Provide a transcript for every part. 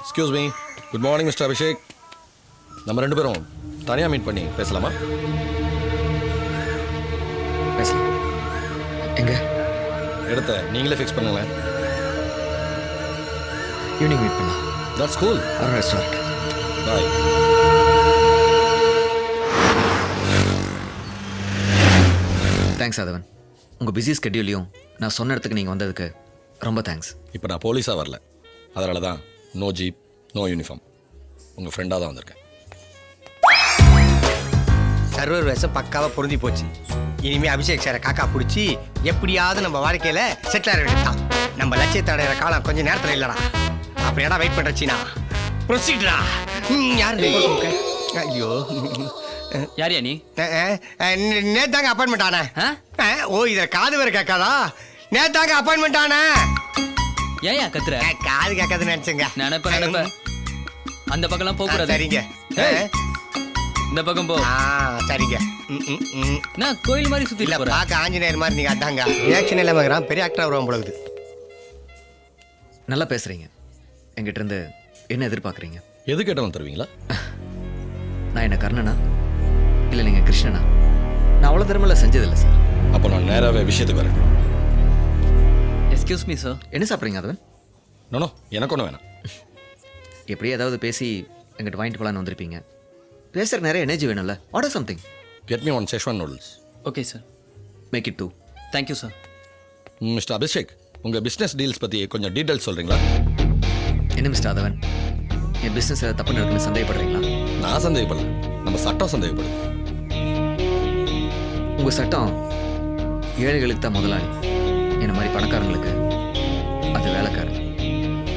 Excuse me, good morning mister Abhishek. நம்ம ரெண்டு பேரும் தனியாக மீட் பண்ணி பேசலாமா? பேசலாம். எங்க? இடத்த நீங்களே ஃபிக்ஸ் பண்ணுங்களேன். ஈவினிங் மீட் பண்ணலாம். That's cool. Arun restaurant. Bye. Thanks Aadhavan. உங்கள் பிஸி ஸ்கெட்யூலையும் நான் சொன்ன இடத்துக்கு நீங்கள் வந்ததுக்கு ரொம்ப தேங்க்ஸ். இப்போ நான் போலீஸாக வரல, அதனால தான் நோ ஜீப் நோ யூனிஃபார்ம், உங்கள் ஃப்ரெண்டாக தான் வந்திருக்கேன். சர்வர் வேஷம் பக்காவாக பொருந்தி போச்சு. இனிமே அபிஷேக் சாரை காக்கா பிடிச்சி எப்படியாவது நம்ம வாழ்க்கையில செட்டில் ஆக வேண்டியதான். நம்ம லட்சியத்தை அடைகிற காலம் கொஞ்சம் நேரத்தில் இல்லடா. அப்படியாடா வெயிட் பண்ணுறச்சினா ப்ரொசீடரா. யாரு? ஐயோ, யாரியா நீ? நேத்தாங்க அப்பாயின்மெண்ட் ஆனே. ஓ, இதில் காது வேறு கேட்காதா? நேத்தாங்க அப்பாயின்மெண்ட் ஆனே. ஏயா கத்துற? காது கேட்காதுன்னு நினச்சேங்க. நினைப்ப அந்த பக்கம்லாம் போக கூடாது. சரிங்க. இந்த பக்கம் போ. சரிங்க. நான் கோயில் மாதிரி சுத்தி இல்ல, போறேன். பார்க்க ஆஞ்சநேயர் மாதிரி நீங்க அதாங்க. ரியாக்ஷன் இல்லாம இருக்கிறான், பெரிய ஆக்டர் வருவான் போல இருக்குது. நல்லா பேசுகிறீங்க. எங்கிட்ட இருந்து என்ன எதிர்பார்க்குறீங்க? எது கேட்டாலும் தருவீங்களா? நான் என்ன கர்ணனா இல்லை நீங்கள் கிருஷ்ணனா? நான் அவ்வளோ திறமையில செஞ்சதில்லை சார். அப்போ நான் நேராகவே விஷயத்துக்கு வரேன். Excuse me sir. என்ன சாப்பிட்றீங்க ஆதவன்? நோ, எனக்கு ஒன்றும் வேணாம். எப்படி ஏதாவது பேசி எங்கிட்ட வாங்கிட்டு போகலான்னு வந்திருப்பீங்க. பேசுகிற நிறைய எனர்ஜி வேணும்ல. Order something. Get me one schezwan noodles. Okay sir. Make it 2. Thank you sir. Mister Abhishek, உங்கள் பிஸ்னஸ் டீல்ஸ் பற்றி கொஞ்சம் டீட்டெயில்ஸ் சொல்கிறீங்களா? என்ன மிஸ்டர் ஆதவன், என் பிஸ்னஸ் ஏதாவது தப்பு நடக்குன்னு சந்தேகப்படுறீங்களா? நான் சந்தேகப்படல, நம்ம சட்டம் சந்தேகப்படுது. உங்கள் சட்டம் ஏழைகளுக்கு தான் முதலாளி, என்ன மாதிரி பணக்காரங்களுக்கு அது வேலைக்காரன்.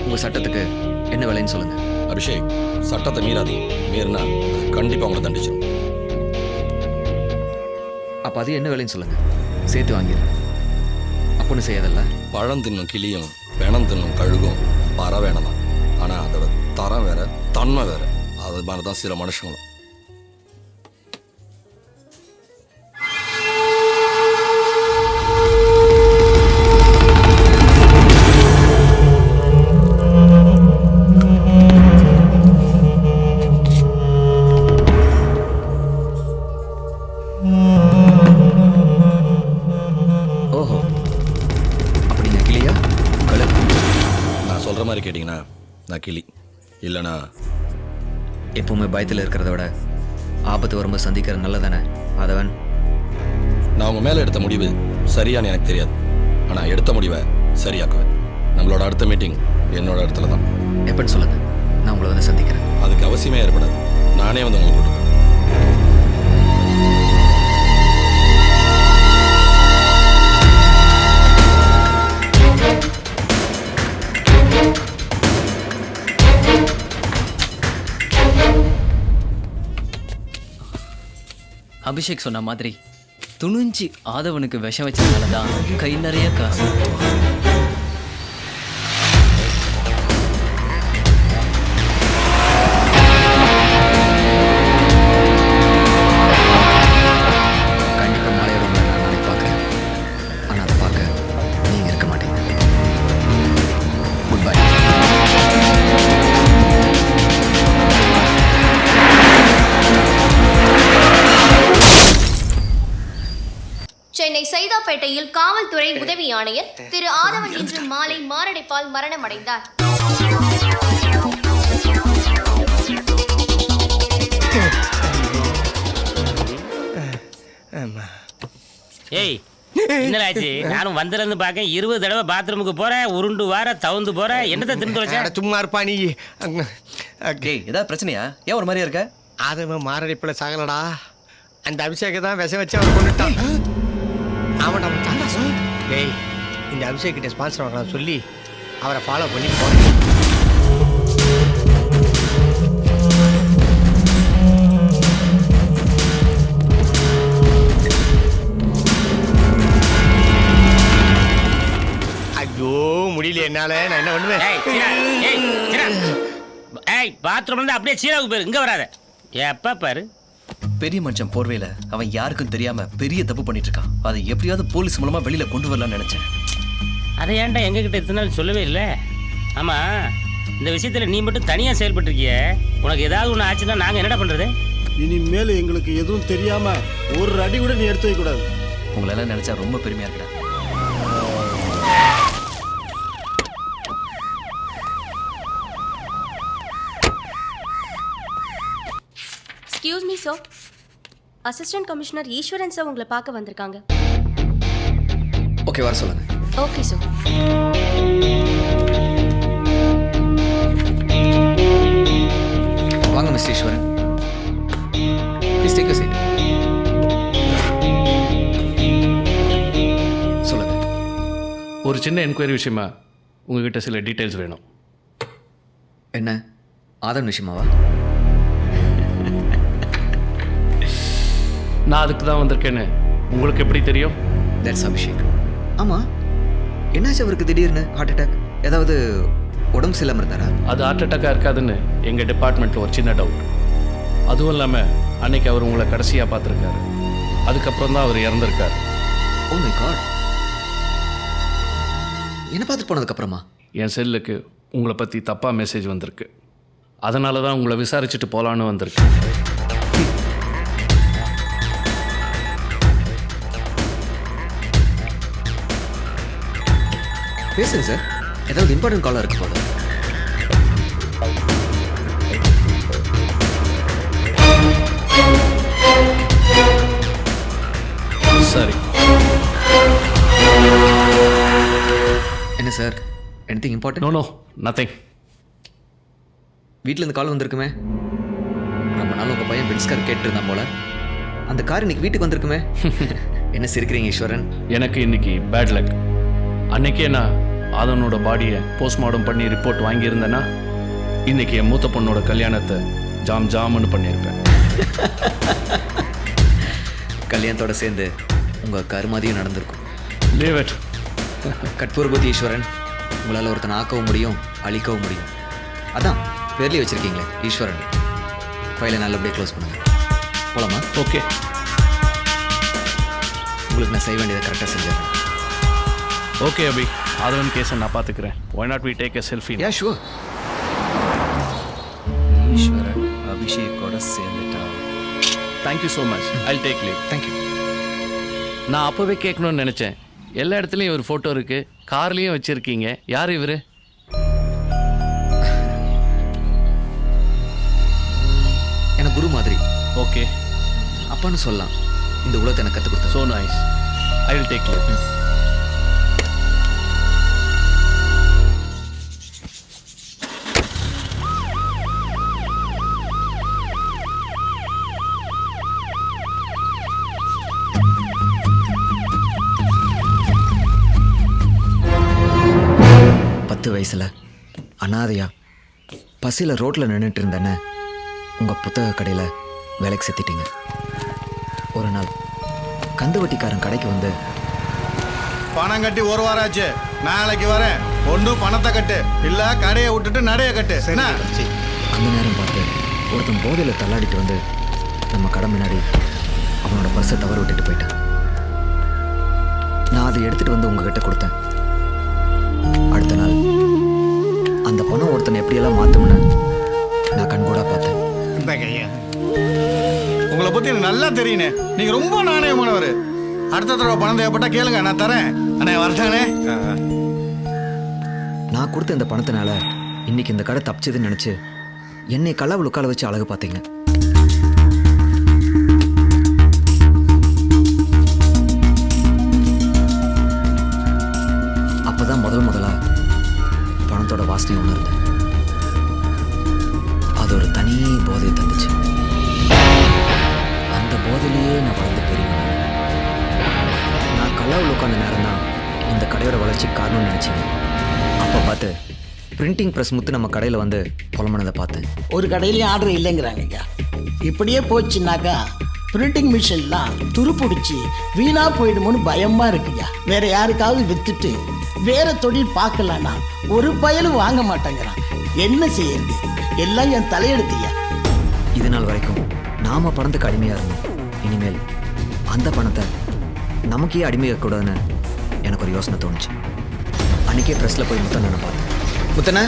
உங்கள் சட்டத்துக்கு என்ன வேலைன்னு சொல்லுங்கள். அபிஷேக், சட்டத்தை மீறாதீங்க. மீறினா அது கண்டிப்பாக உங்களை தண்டிச்சிடும். அப்போ அது என்ன வேலைன்னு சொல்லுங்கள், சேர்த்து வாங்கிடுறேன். அப்படின்னு செய்யாதல்ல. பழம் தின்னும் கிளியும் பிணம் தின்னும் கழுகும் பறவைனம் தான். ஆனால் அதோட தரம் வேற, தன்மை வேற. அது மாதிரி தான் சில மனுஷங்களும். ஓஹோ, அப்படிங்க கிளியா கழுகு? நான் சொல்கிற மாதிரி கேட்டிங்கன்னா நான் கிளி, இல்லைனா எப்பவுமே பயத்தில் இருக்கிறத விட ஆபத்து வரும்போது சந்திக்கிறது நல்லதானே ஆதவன்? நான் உங்கள் மேலே எடுத்த முடிவு சரியான்னு எனக்கு தெரியாது, ஆனால் எடுத்த முடிவை சரியாக்குவேன். நம்மளோட அடுத்த மீட்டிங் என்னோட இடத்துல தான். எப்படின்னு சொல்லுங்கள், நான் உங்களை வந்து சந்திக்கிறேன். அதுக்கு அவசியமே ஏற்படாது, நானே வந்து உங்களை கூப்பிடுவேன். அபிஷேக் சொன்ன மாதிரி துணிஞ்சு ஆதவனுக்கு விஷம் வச்சதுனால தான் கை நிறைய காசு. கண்டிப்பாக நாளைய ரூமில் நான் நாளைக்கு பார்க்குறேன். ஆனால் அதை பார்க்க நீங்கள் இருக்க மாட்டீங்க. Good bye. சென்னை சைதாப்பேட்டையில் காவல்துறை உதவி ஆணையர் திரு ஆதவன் இன்று மாலை மாரடைப்பால் மரணமடைந்தார். ஏய், என்னடாச்சு? நானும் வந்திருந்து பார்க்க 20 தடவை பாத்ரூமுக்கு போறேன், உருண்டு வார தவுந்து போறேன். என்னத்தை தின்னு வச்சேன்? சும்மா இருப்பா நீ. டேய், ஏதாவது பிரச்சனையா? ஏன் ஒரு மாதிரியா இருக்க? ஆதவன் மாரடைப்புல சாகலடா. அந்த அபிஷேகை தான் விஷம் வச்சு அவர் கொண்டுட்டான். ஆமாடா மச்சான். டேய், இந்த அபிஷேக் கிட்ட ஸ்பான்சர் வாங்கலாம் சொல்லி அவரை ஃபாலோ பண்ணி போனேன். ஐயோ, முடியல என்னால. நான் என்ன பண்ணுவேன்? பாத்ரூம்ல இருந்து அப்படியே சீராவுக்கு போயிரு, இங்க வராத. எப்ப பாரு பெரிய மனுஷன் போர்வையில அவன் யாருக்கும் தெரியாம பெரிய தப்பு பண்ணிட்டு இருக்கான். அதை எப்படியாவது போலீஸ் மூலமா வெளியில கொண்டு வரலாம்னு நினைச்சேன். அதை ஏன்டா எங்ககிட்ட இத்தனை நாள் சொல்லவே இல்லை? ஆமா, இந்த விஷயத்தில் நீ மட்டும் தனியாக செயல்பட்டுருக்கிய. உனக்கு ஏதாவது ஒன்று ஆச்சுன்னா நாங்கள் என்னடா பண்ணுறது? இனிமேல் எங்களுக்கு எதுவும் தெரியாம ஒரு அடி கூட நீ எடுத்து வைக்க கூடாது. உங்களெல்லாம் நினைச்சா ரொம்ப பெருமையா இருக்குடா. Excuse me sir, assistant commissioner Eswaran sir உங்களை பார்க்க வந்திருக்காங்க. ஓகே, வர சொல்லுங்க. Okay sir. வாங்க mister Eswaran, please take you seat. சொல்லுங்க. ஒரு சின்ன என்கொயரி விஷயமா உங்ககிட்ட சில டீட்டெயில்ஸ் வேணும். என்ன, ஆதன் விஷயமாவா? நான் அதுக்கு தான் வந்திருக்கேன்னு உங்களுக்கு எப்படி தெரியும்? தட்ஸ் அபிஷேக். ஆமாம், என்னாச்சு அவருக்கு திடீர்னு ஹார்ட் அட்டாக்? ஏதாவது உடம்பு சரியில்லாமல் இருந்தாரா? அது ஹார்ட் அட்டாக்காக இருக்காதுன்னு எங்கள் டிபார்ட்மெண்ட்டில் ஒரு சின்ன டவுட். அதுவும் இல்லாமல் அன்னைக்கு அவர் உங்களை கடைசியாக பார்த்துருக்காரு. அதுக்கப்புறம் தான் அவர் இறந்துருக்காரு. Oh my God. என்ன பார்த்துட்டு போனதுக்கப்புறமா? என் செல்லுக்கு உங்களை பற்றி தப்பாக மெசேஜ் வந்திருக்கு. அதனால தான் உங்களை விசாரிச்சுட்டு போகலான்னு வந்திருக்கு. பேசுங்க சார், ஏதாவது இம்பார்ட்டன்ட் காலாக இருக்கு போல. சரி. என்ன சார், anything important? No no, nothing. வீட்டிலேருந்து கால் வந்திருக்குமே. ரொம்ப நாள் உங்கள் பையன் பென்ஸ் கார் கேட்டுருந்தான் போல. அந்த கார் இன்னைக்கு வீட்டுக்கு வந்திருக்குமே. என்ன சிரிக்கிறீங்க ஈஸ்வரன்? எனக்கு இன்னைக்கு பேட் லக். அன்னைக்கே நான் ஆதனோட பாடியை போஸ்ட்மார்ட்டம் பண்ணி ரிப்போர்ட் வாங்கியிருந்தேன்னா இன்னைக்கு என் மூத்த பொண்ணோட கல்யாணத்தை ஜாம் ஜாம்னு பண்ணியிருப்பேன். கல்யாணத்தோட சேர்ந்து உங்கள் கருமாதியும் நடந்திருக்கும். Leave it. கட்பூர்பதி ஈஸ்வரன், உங்களால் ஒருத்தனை ஆக்கவும் முடியும், அழிக்கவும் முடியும். அதான் பேர்லேயே வச்சுருக்கீங்களே ஈஸ்வரன். ஃபைலை நல்லபடியாக க்ளோஸ் பண்ணுங்க. போலாமா? ஓகே. உங்களுக்கு நான் செய்ய வேண்டியதை கரெக்டாக செஞ்சிடறேன். ஓகே அபி, ஆதவன் கேஸை நான் பார்த்துக்கிறேன். Why not we take a selfie? Ya sure. Eswaran அபிஷேக்கோட சேர்ந்துட்டா. Thank you so much. I'll take leave. Thank you. நான் அப்போவே கேட்கணும்னு நினச்சேன். எல்லா இடத்துலையும் ஒரு ஃபோட்டோ இருக்குது, கார்லேயும் வச்சுருக்கீங்க. யார் இவர்? எனக்கு குரு மாதிரி. ஓகே, அப்பான்னு சொல்லலாம். இந்த உலகத்தை எனக்கு கற்றுக் கொடுத்தேன். So nice. I will take leave. வயசில் அனாதையா பசியில் ரோட்டில் நின்றுட்டு இருந்தேன்னு உங்கள் புத்தக கடையில் வேலைக்கு சேர்த்திட்டீங்க. ஒரு நாள் கந்து வட்டிக்காரன் கடைக்கு வந்து, பணம் கட்டி ஒரு வாரம் ஆச்சு, நாளைக்கு வரேன், ஒன்று பணத்தை கட்டு, இல்லை கடையை விட்டுட்டு நடைய கட்டு. அந்த நேரம் பார்த்து ஒருத்தன் போதையில் தள்ளாடிட்டு வந்து நம்ம கடை முன்னாடி அவனோட பர்ஸை தவற விட்டுட்டு போயிட்டான். நான் அதை எடுத்துகிட்டு வந்து உங்ககிட்ட கொடுத்தேன். அடுத்த நாள் அந்த பணம் ஒருத்தனை எப்படியெல்லாம் மாற்றும்னு நான் கண்கூடா பார்த்தேன். உங்களை பற்றி எனக்கு நல்லா தெரியுனே, நீங்கள் ரொம்ப நாணயமானவர். அடுத்த தடவை பணம் தேவைப்பட்டா கேளுங்க, நான் தரேன். அண்ணே வரட்டானே. நான் கொடுத்த இந்த பணத்தினால இன்னைக்கு இந்த கடை தப்பிச்சதுன்னு நினச்சி என்னை கல்லாவில் உட்கார வச்சு அழகு பார்த்தீங்க. அப்போதான் முதலா பணத்தோட வாசனை உணர்ந்தேன். அது ஒரு தனி போதையை தந்துச்சு. அந்த போதையிலேயே நான் வளர்ந்து பெரியவன். நான் கல்லாவில் உட்கார்ந்த நேரம் தான் இந்த கடையோட வளர்ச்சிக்கு காரணம்னு நினச்சிங்க. அப்போ பார்த்து பிரிண்டிங் ப்ரெஸ் முத்து நம்ம கடையில் வந்து புலம்பனதை பார்த்தேன். ஒரு கடையிலையும் ஆர்டர் இல்லைங்கிறாங்கய்யா. இப்படியே போச்சுன்னாக்கா பிரிண்டிங் மிஷின்லாம் துருப்பிடிச்சி வீணாக போயிடுமோன்னு பயமாக இருக்குய்யா. வேற யாருக்காவது விற்றுட்டு வேற தொழில் பார்க்கலான்னா ஒரு பயலும் வாங்க மாட்டேங்கிறான். என்ன செய்யறது? எல்லாம் என் தலையெடுத்துயா. இது நாள் வரைக்கும் நாம பணத்துக்கு அடிமையாக இருந்தோம். இனிமேல் அந்த பணத்தை நமக்கே அடிமையாகக்கூடாதுன்னு எனக்கு ஒரு யோசனை தோணுச்சு. அன்றைக்கே ப்ரெஸ்ஸில் போய் முத்தண்ணனை பார்த்தேன். முத்தண்ணே,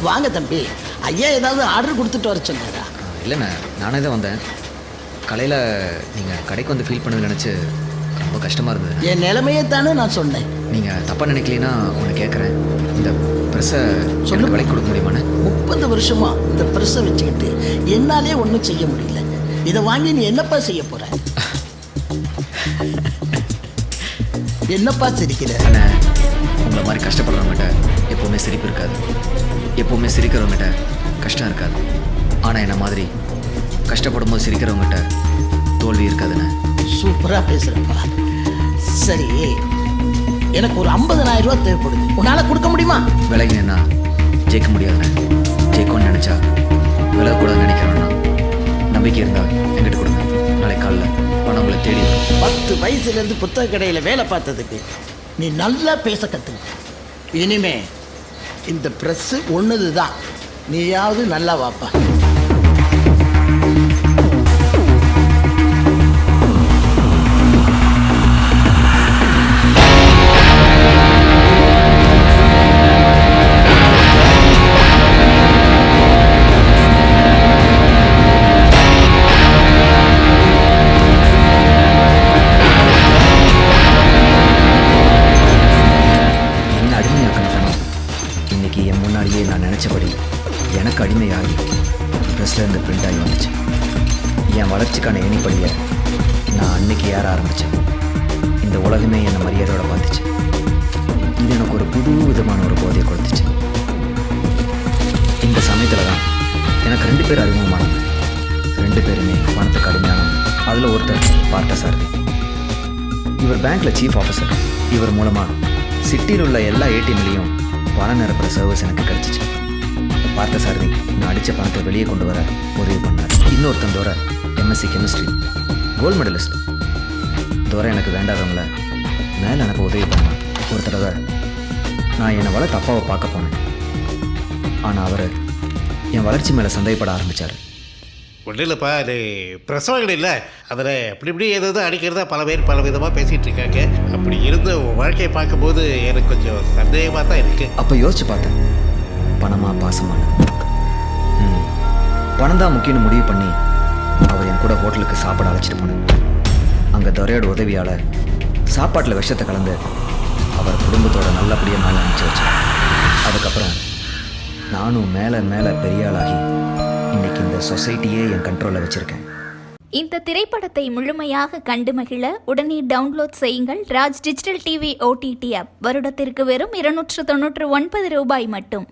வாங்க தம்பி. ஐயா ஏதாவது ஆர்டர் கொடுத்துட்டு வர சொன்னாரா? இல்லைண்ணே, நானே தான் வந்தேன். காலையில் நீங்கள் கடைக்கு வந்து ஃபீல் பண்ணது நினச்சி ரொம்ப கஷ்டமாக இருந்தது. என் நிலைமையே தானே நான் சொன்னேன். நீங்கள் தப்பாக நினைக்கலனா உன்னை கேட்குறேன், இந்த ப்ரெஸ்ஸை எனக்கு விலைக்கு கொடுக்க முடியுமாண்ணே? 30 வருஷமா இந்த ப்ரெஸ்ஸை வச்சுக்கிட்டு என்னாலே ஒன்றும் செய்ய முடியல. இதை வாங்கி நீ என்னப்பா செய்ய போற? என்னப்பா சிரிக்கிற? அண்ணே, உங்களை மாதிரி கஷ்டப்படுறவங்ககிட்ட எப்போவுமே சிரிப்பு இருக்காது, எப்போவுமே சிரிக்கிறவங்ககிட்ட கஷ்டம் இருக்காது. ஆனால் என்ன மாதிரி கஷ்டப்படும் போது சிரிக்கிறவங்ககிட்ட தோல்வி இருக்காதுண்ணே. சூப்பராக பேசுகிறப்பா. சரி, எனக்கு ஒரு 50,000 ரூபா தேவைப்படுது. உன்னால் கொடுக்க முடியுமா? விலகினா ஜெயிக்க முடியாதுண்ணே. ஜெயிக்கணும்னு நினச்சா விலக கூட நினைக்கிறேன்னா நம்பிக்கை இருந்தால் என்கிட்ட கொடுங்க. நாளைக்கு காலைல பணம் உங்களை தேடி வரும். 10 வயசுலேருந்து புத்தக கடையில் வேலை பார்த்ததுக்கு நீ நல்லா பேச கற்றுக்க. இனிமே இந்த ப்ரெஸ்ஸு ஒன்றுது தான். நீயாவது நல்லா வாப்பா. நான் நினச்சபடி எனக்கு அடிமையாகி ப்ரெஸ்ஸில் இருந்து பிரிண்ட் ஆகி வந்துச்சு. என் வளர்ச்சிக்கான எண்ணிப்படியை நான் அன்னைக்கு ஏற ஆரம்பித்தேன். இந்த உலகமே என்னை மரியாதையோடு பார்த்துச்சு. இது எனக்கு ஒரு புது விதமான ஒரு போதையை கொடுத்துச்சு. இந்த சமயத்தில் தான் எனக்கு 2 பேர் அறிமுகமானாங்க. 2 பேருமே பணத்துக்கு அடிமையானவங்க. அதில் ஒருத்தர் பார்த்தசாரதி. இவர் பேங்க்கில் சீஃப் ஆஃபீஸர். இவர் மூலமாக சிட்டியில் உள்ள எல்லா ஏடிஎம்லேயும் பணம் நிரப்புற சர்வீஸ் எனக்கு கிடச்சிச்சு. பார்த்தசாரதி நான் அடித்த பணத்தை வெளியே கொண்டு வர உதவி பண்ணார். இன்னொருத்தன் தோற எம்எஸ்சி கெமிஸ்ட்ரி கோல்டு மெடலிஸ்ட். தோற எனக்கு வேண்டாதவங்கள மேலே எனக்கு உதவி பண்ணான். ஒரு தடவை நான் என்னை வளர்த்த அப்பாவை பார்க்க போனேன். ஆனால் அவர் என் வளர்ச்சி மேலே சந்தேகப்பட ஆரம்பித்தார். ஒன்றும் இல்லைப்பா, அது பிரசவங்கள் இல்லை, அதில் இப்படி ஏதாவது அடிக்கிறதா பல பேர் பல விதமாக பேசிகிட்டு இருக்காங்க. அப்படி இருந்த வாழ்க்கையை பார்க்கும்போது எனக்கு கொஞ்சம் சந்தேகமாக தான் இருக்குது. அப்போ யோசிச்சு பார்த்தேன், பணமா பாசமான? பணம் தான் முக்கியம்னு முடிவு பண்ணி அவர் என் கூட ஹோட்டலுக்கு சாப்பாடு அழைச்சிட்டு போனேன். அங்கே துரையோட உதவியால் சாப்பாட்டில் விஷத்தை கலந்து அவர் குடும்பத்தோட நல்லபடியாக மேலே அனுப்பிச்சி வச்சேன். அதுக்கப்புறம் நானும் மேலே மேலே பெரிய ஆளாகி இன்னைக்கு இந்த சொசைட்டியே என் கண்ட்ரோலில் வச்சுருக்கேன். இந்த திரைப்படத்தை முழுமையாக கண்டு மகிழ உடனே டவுன்லோட் செய்யுங்கள் Raj digital TV OTT app. வருடத்திற்கு வெறும் 299 ரூபாய் மட்டும்.